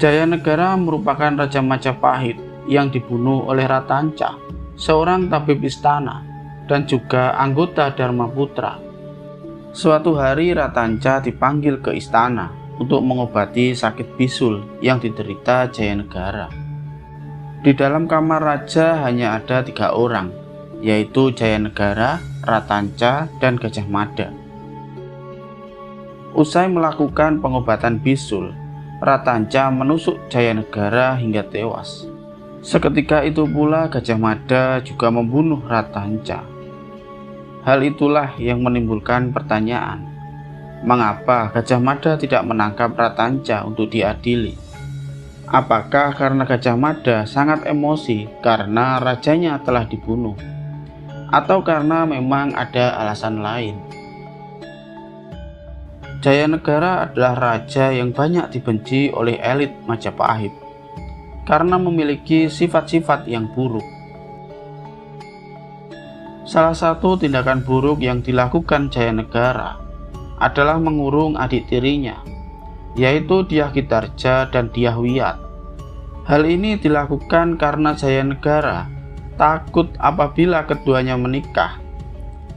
Jayanegara merupakan Raja Majapahit yang dibunuh oleh Ratanca, seorang tabib istana dan juga anggota Dharmaputra. Suatu hari Ratanca dipanggil ke istana untuk mengobati sakit bisul yang diderita Jayanegara. Di dalam kamar raja hanya ada 3 orang, yaitu Jayanegara, Ratanca, dan Gajah Mada. Usai melakukan pengobatan bisul, Ratanca menusuk Jayanegara hingga tewas. Seketika itu pula Gajah Mada juga membunuh Ratanca. Hal itulah yang menimbulkan pertanyaan, mengapa Gajah Mada tidak menangkap Ratanca untuk diadili? Apakah karena Gajah Mada sangat emosi karena rajanya telah dibunuh? Atau karena memang ada alasan lain? Jayanegara adalah raja yang banyak dibenci oleh elit Majapahit karena memiliki sifat-sifat yang buruk. Salah satu tindakan buruk yang dilakukan Jayanegara adalah mengurung adik tirinya, yaitu Dyah Kitarja dan Dyah Wiyat. Hal ini dilakukan karena Jayanegara takut apabila keduanya menikah,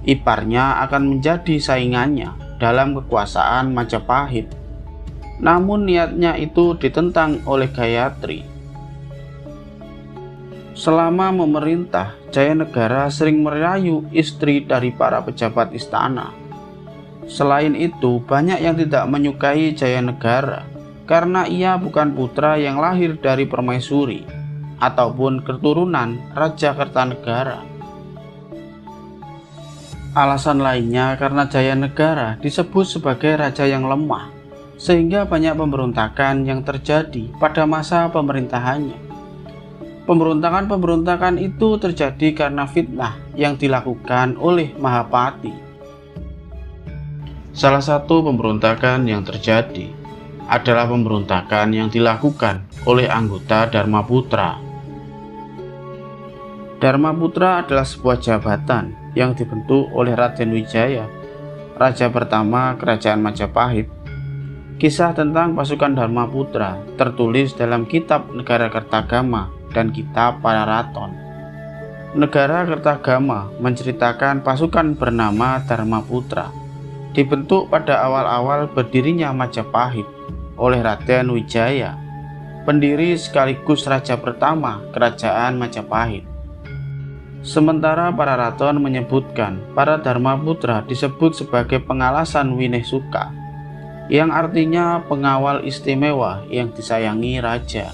iparnya akan menjadi saingannya dalam kekuasaan Majapahit. Namun niatnya itu ditentang oleh Gayatri. Selama memerintah, Jayanegara sering merayu istri dari para pejabat istana. Selain itu, banyak yang tidak menyukai Jayanegara karena ia bukan putra yang lahir dari permaisuri ataupun keturunan Raja Kertanegara. Alasan lainnya karena Jayanegara disebut sebagai raja yang lemah, sehingga banyak pemberontakan yang terjadi pada masa pemerintahannya. Pemberontakan-pemberontakan itu terjadi karena fitnah yang dilakukan oleh Mahapati. Salah satu pemberontakan yang terjadi adalah pemberontakan yang dilakukan oleh anggota Dharmaputra. Dharmaputra adalah sebuah jabatan yang dibentuk oleh Raden Wijaya, raja pertama Kerajaan Majapahit. Kisah tentang pasukan Dharmaputra tertulis dalam kitab Negara Kertagama dan kitab Pararaton. Negara Kertagama menceritakan pasukan bernama Dharmaputra dibentuk pada awal-awal berdirinya Majapahit oleh Raden Wijaya, pendiri sekaligus raja pertama Kerajaan Majapahit. Sementara Pararaton menyebutkan para Dharmaputra disebut sebagai pengalasan Wineh-Suka, yang artinya pengawal istimewa yang disayangi raja.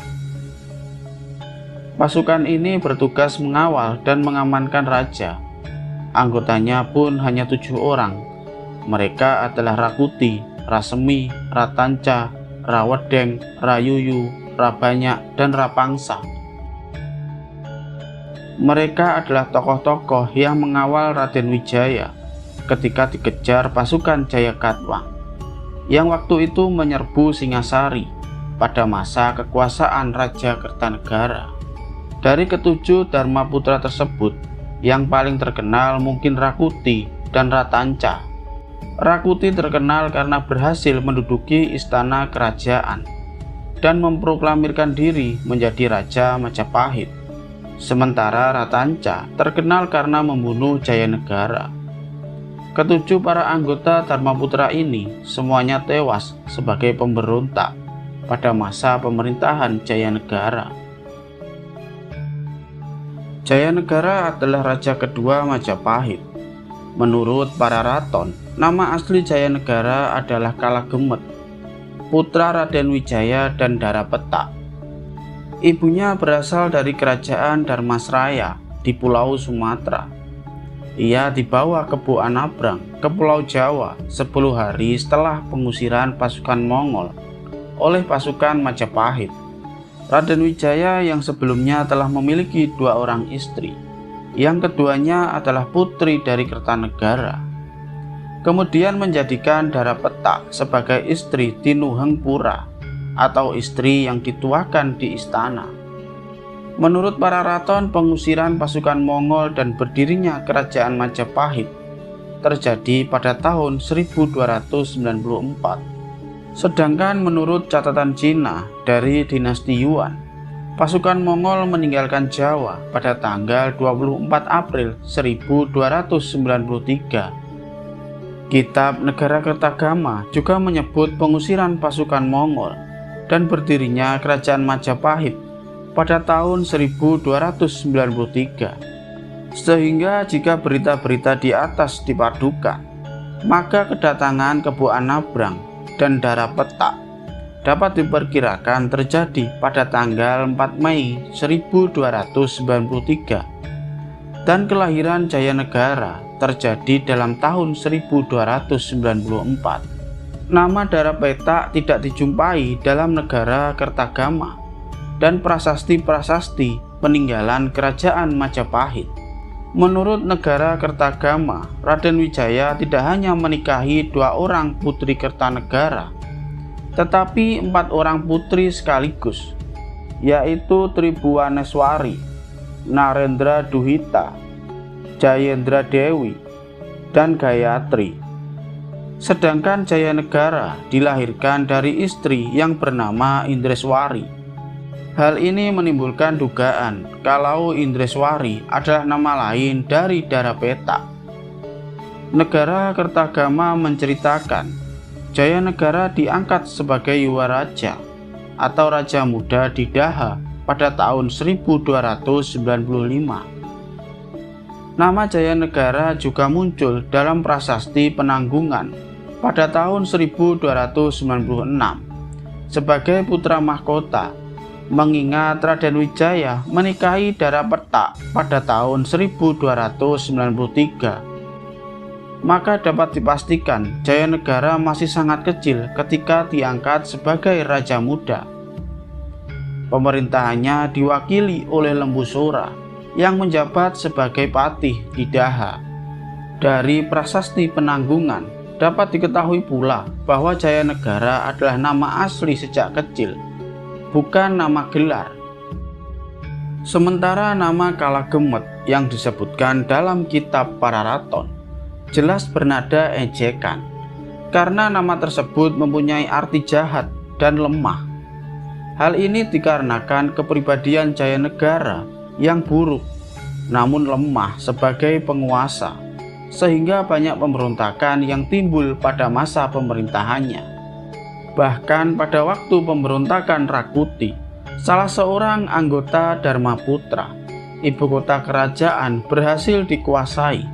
Pasukan ini bertugas mengawal dan mengamankan raja. Anggotanya pun hanya 7 orang. Mereka adalah Rakuti, Rasemi, Ratanca, Rawedeng, Rayuyu, Rabanyak, dan Rapangsa. Mereka adalah tokoh-tokoh yang mengawal Raden Wijaya ketika dikejar pasukan Jayakatwang yang waktu itu menyerbu Singasari pada masa kekuasaan Raja Kertanegara. Dari ke-7 Dharmaputra tersebut, yang paling terkenal mungkin Rakuti dan Ratanca. Rakuti terkenal karena berhasil menduduki istana kerajaan dan memproklamirkan diri menjadi Raja Majapahit. Sementara Ratanca terkenal karena membunuh Jayanegara. Ke-7 para anggota Dharmaputra ini semuanya tewas sebagai pemberontak pada masa pemerintahan Jayanegara. Jayanegara adalah raja kedua Majapahit. Menurut Pararaton, nama asli Jayanegara adalah Kalagemet, putra Raden Wijaya dan Darapeta. Ibunya berasal dari kerajaan Dharmasraya di Pulau Sumatera. Ia dibawa ke Buanabrang ke Pulau Jawa 10 hari setelah pengusiran pasukan Mongol oleh pasukan Majapahit. Raden Wijaya yang sebelumnya telah memiliki 2 orang istri, yang keduanya adalah putri dari Kertanegara, kemudian menjadikan Darapeta sebagai istri Tinuheng Pura atau istri yang dituakan di istana. Menurut Pararaton, pengusiran pasukan Mongol dan berdirinya Kerajaan Majapahit terjadi pada tahun 1294. Sedangkan menurut catatan Cina dari dinasti Yuan, pasukan Mongol meninggalkan Jawa pada tanggal 24 April 1293. Kitab Negara Kertagama juga menyebut pengusiran pasukan Mongol dan berdirinya Kerajaan Majapahit pada tahun 1293. Sehingga jika berita-berita di atas dipadukan, maka kedatangan Kebu Anabrang dan Dara Petak dapat diperkirakan terjadi pada tanggal 4 Mei 1293 dan kelahiran Jayanegara terjadi dalam tahun 1294. Nama Dara Petak tidak dijumpai dalam Negara Kertagama dan prasasti-prasasti peninggalan Kerajaan Majapahit. Menurut Negara Kertagama, Raden Wijaya tidak hanya menikahi 2 orang putri Kertanegara, tetapi 4 orang putri sekaligus, yaitu Tribuaneswari, Narendra Duhita, Jayendra Dewi, dan Gayatri. Sedangkan Jayanegara dilahirkan dari istri yang bernama Indreswari. Hal ini menimbulkan dugaan kalau Indreswari adalah nama lain dari Dara Petak. Negara Kertagama menceritakan Jayanegara diangkat sebagai Yuwaraja atau Raja Muda di Daha pada tahun 1295. Nama Jayanegara juga muncul dalam prasasti Penanggungan pada tahun 1296 sebagai putra mahkota, mengingat Raden Wijaya menikahi Dara Petak pada tahun 1293. Maka dapat dipastikan Jayanegara masih sangat kecil ketika diangkat sebagai Raja Muda. Pemerintahannya diwakili oleh Lembu Sora yang menjabat sebagai patih di Daha. Dari prasasti Penanggungan dapat diketahui pula bahwa Jayanegara adalah nama asli sejak kecil, bukan nama gelar. Sementara nama Kalagemet yang disebutkan dalam kitab Pararaton jelas bernada ejekan, karena nama tersebut mempunyai arti jahat dan lemah. Hal ini dikarenakan kepribadian Jayanegara yang buruk namun lemah sebagai penguasa, sehingga banyak pemberontakan yang timbul pada masa pemerintahannya. Bahkan pada waktu pemberontakan Rakuti, salah seorang anggota Dharmaputra, ibu kota kerajaan, berhasil dikuasai,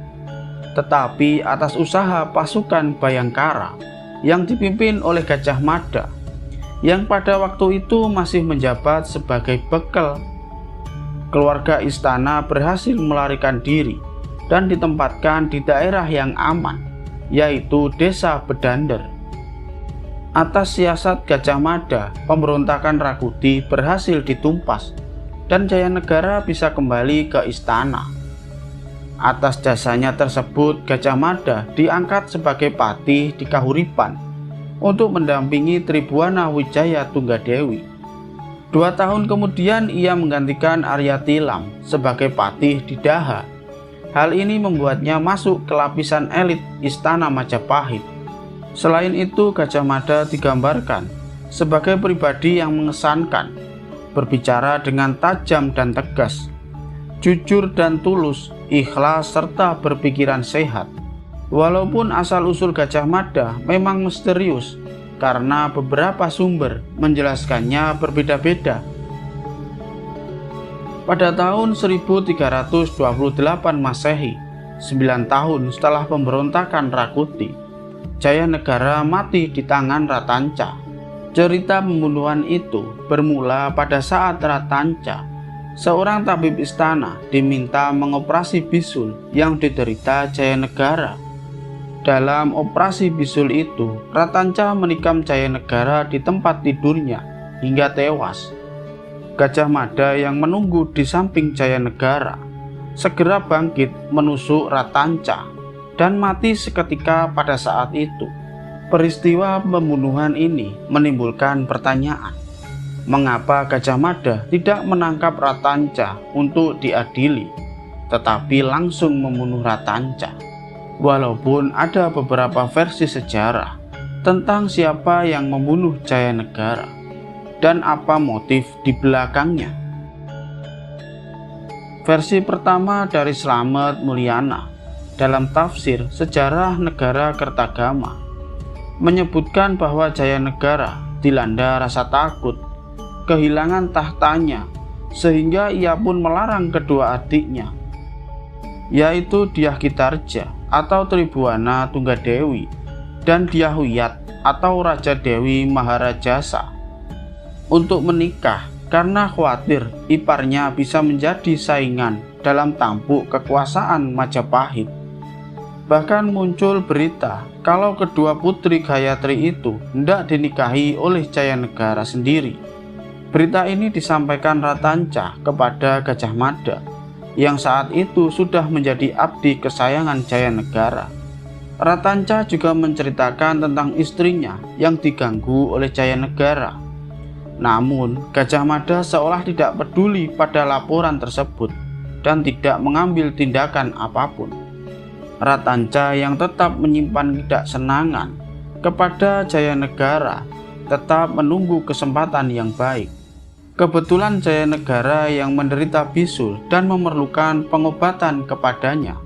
tetapi atas usaha pasukan Bayangkara yang dipimpin oleh Gajah Mada, yang pada waktu itu masih menjabat sebagai bekel. Keluarga istana berhasil melarikan diri dan ditempatkan di daerah yang aman, yaitu Desa Bedander. Atas siasat Gajah Mada, pemberontakan Rakuti berhasil ditumpas dan Jayanegara bisa kembali ke istana. Atas jasanya tersebut, Gajah Mada diangkat sebagai patih di Kahuripan untuk mendampingi Tribuana Wijaya Tunggadewi. 2 tahun kemudian ia menggantikan Arya Tilam sebagai patih di Daha. Hal ini membuatnya masuk ke lapisan elit istana Majapahit. Selain itu, Gajah Mada digambarkan sebagai pribadi yang mengesankan, berbicara dengan tajam dan tegas, jujur dan tulus, ikhlas serta berpikiran sehat. Walaupun asal-usul Gajah Mada memang misterius, karena beberapa sumber menjelaskannya berbeda-beda. Pada tahun 1328 Masehi, 9 tahun setelah pemberontakan Rakuti, Jayanegara mati di tangan Ratanca. Cerita pembunuhan itu bermula pada saat Ratanca, seorang tabib istana, diminta mengoperasi bisul yang diderita Jayanegara. Dalam operasi bisul itu, Ratanca menikam Jayanegara di tempat tidurnya hingga tewas. Gajah Mada yang menunggu di samping Jayanegara segera bangkit menusuk Ratanca dan mati seketika pada saat itu. Peristiwa pembunuhan ini menimbulkan pertanyaan, mengapa Gajah Mada tidak menangkap Ratanca untuk diadili, tetapi langsung membunuh Ratanca? Walaupun ada beberapa versi sejarah tentang siapa yang membunuh Jayanegara dan apa motif di belakangnya. Versi pertama dari Slamet Mulyana dalam tafsir Sejarah Negara Kertagama menyebutkan bahwa Jayanegara dilanda rasa takut kehilangan tahtanya, sehingga ia pun melarang kedua adiknya, yaitu Dyah-Kitarja atau Tribhuwana Tunggadewi dan Dyah-Wiyat atau Raja Dewi Maharajasa untuk menikah, karena khawatir iparnya bisa menjadi saingan dalam tampuk kekuasaan Majapahit. Bahkan muncul berita kalau kedua putri Gayatri itu hendak dinikahi oleh Jayanegara sendiri. Berita ini disampaikan Ratanca kepada Gajah Mada yang saat itu sudah menjadi abdi kesayangan Jayanegara. Ratanca juga menceritakan tentang istrinya yang diganggu oleh Jayanegara. Namun, Gajah Mada seolah tidak peduli pada laporan tersebut dan tidak mengambil tindakan apapun. Ratanca yang tetap menyimpan ketidaksenangan kepada Jayanegara tetap menunggu kesempatan yang baik. Kebetulan Jayanegara yang menderita bisul dan memerlukan pengobatan kepadanya.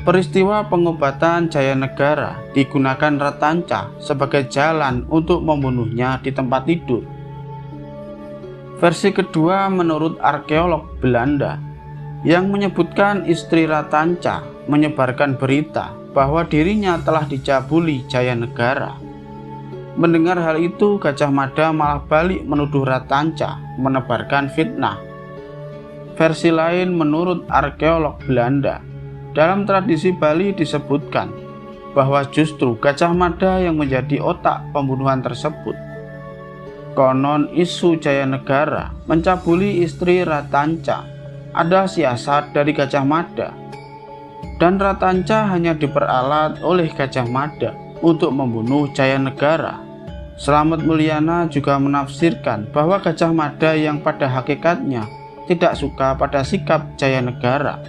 Peristiwa pengobatan Jayanegara digunakan Ratanca sebagai jalan untuk membunuhnya di tempat tidur. Versi kedua menurut arkeolog Belanda yang menyebutkan istri Ratanca menyebarkan berita bahwa dirinya telah dicabuli Jayanegara. Mendengar hal itu, Gajah Mada malah balik menuduh Ratanca menebarkan fitnah. Versi lain menurut arkeolog Belanda, dalam tradisi Bali disebutkan bahwa justru Gajah Mada yang menjadi otak pembunuhan tersebut. Konon isu Jayanegara mencabuli istri Ratanca ada siasat dari Gajah Mada, dan Ratanca hanya diperalat oleh Gajah Mada untuk membunuh Jayanegara. Slamet Mulyana juga menafsirkan bahwa Gajah Mada yang pada hakikatnya tidak suka pada sikap Jayanegara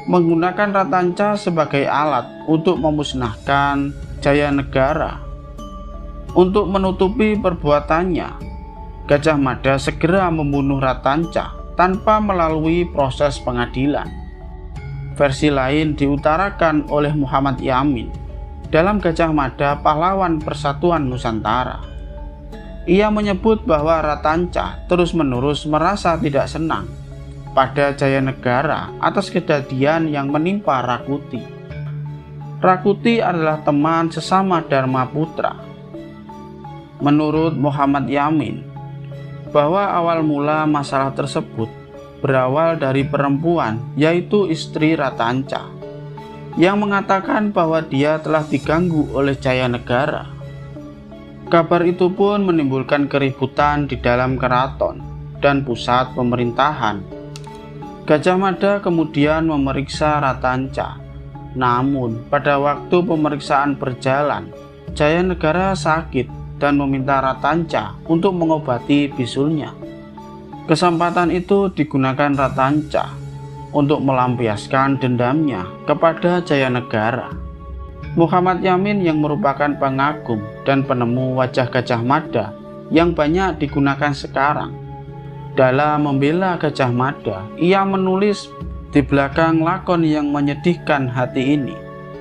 menggunakan Ratanca sebagai alat untuk memusnahkan Jayanegara. Untuk menutupi perbuatannya, Gajah Mada segera membunuh Ratanca tanpa melalui proses pengadilan. Versi lain diutarakan oleh Muhammad Yamin dalam Gajah Mada Pahlawan Persatuan Nusantara. Ia menyebut bahwa Ratanca terus-menerus merasa tidak senang pada Jayanegara atas kejadian yang menimpa Rakuti. Rakuti adalah teman sesama Dharma Putra. Menurut Muhammad Yamin, bahwa awal mula masalah tersebut berawal dari perempuan, yaitu istri Ratanca, yang mengatakan bahwa dia telah diganggu oleh Jayanegara. Kabar itu pun menimbulkan keributan di dalam keraton dan pusat pemerintahan. Gajah Mada kemudian memeriksa Ratanca. Namun, pada waktu pemeriksaan berjalan, Jayanegara sakit dan meminta Ratanca untuk mengobati bisulnya. Kesempatan itu digunakan Ratanca untuk melampiaskan dendamnya kepada Jayanegara. Muhammad Yamin yang merupakan pengagum dan penemu wajah Gajah Mada yang banyak digunakan sekarang. Dalam membela Gajah Mada, ia menulis, di belakang lakon yang menyedihkan hati ini,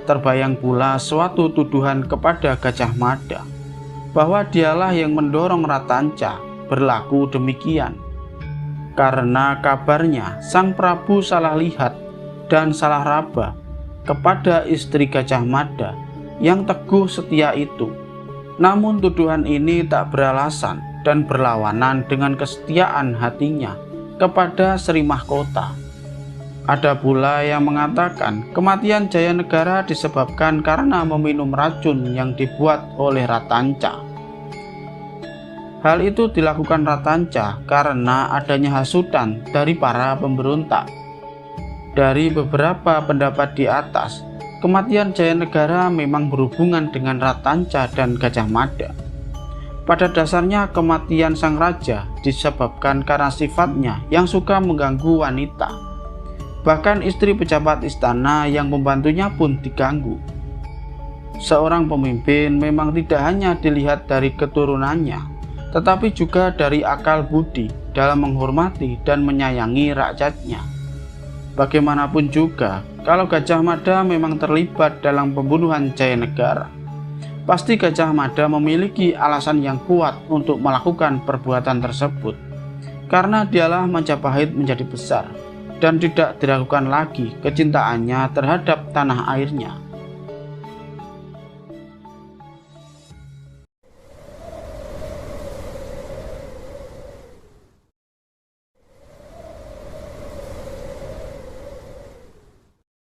terbayang pula suatu tuduhan kepada Gajah Mada, bahwa dialah yang mendorong Ratanca berlaku demikian. Karena kabarnya Sang Prabu salah lihat dan salah raba kepada istri Gajah Mada yang teguh setia itu. Namun tuduhan ini tak beralasan dan berlawanan dengan kesetiaan hatinya kepada Sri Mahkota. Ada pula yang mengatakan kematian Jayanegara disebabkan karena meminum racun yang dibuat oleh Ratanca. Hal itu dilakukan Ratanca karena adanya hasutan dari para pemberontak. Dari beberapa pendapat di atas, kematian Jayanegara memang berhubungan dengan Ratanca dan Gajah Mada. Pada dasarnya kematian sang raja disebabkan karena sifatnya yang suka mengganggu wanita. Bahkan istri pejabat istana yang membantunya pun diganggu. Seorang pemimpin memang tidak hanya dilihat dari keturunannya, tetapi juga dari akal budi dalam menghormati dan menyayangi rakyatnya. Bagaimanapun juga, kalau Gajah Mada memang terlibat dalam pembunuhan Jayanegara, pasti Gajah Mada memiliki alasan yang kuat untuk melakukan perbuatan tersebut, karena dialah Majapahit menjadi besar dan tidak diragukan lagi kecintaannya terhadap tanah airnya.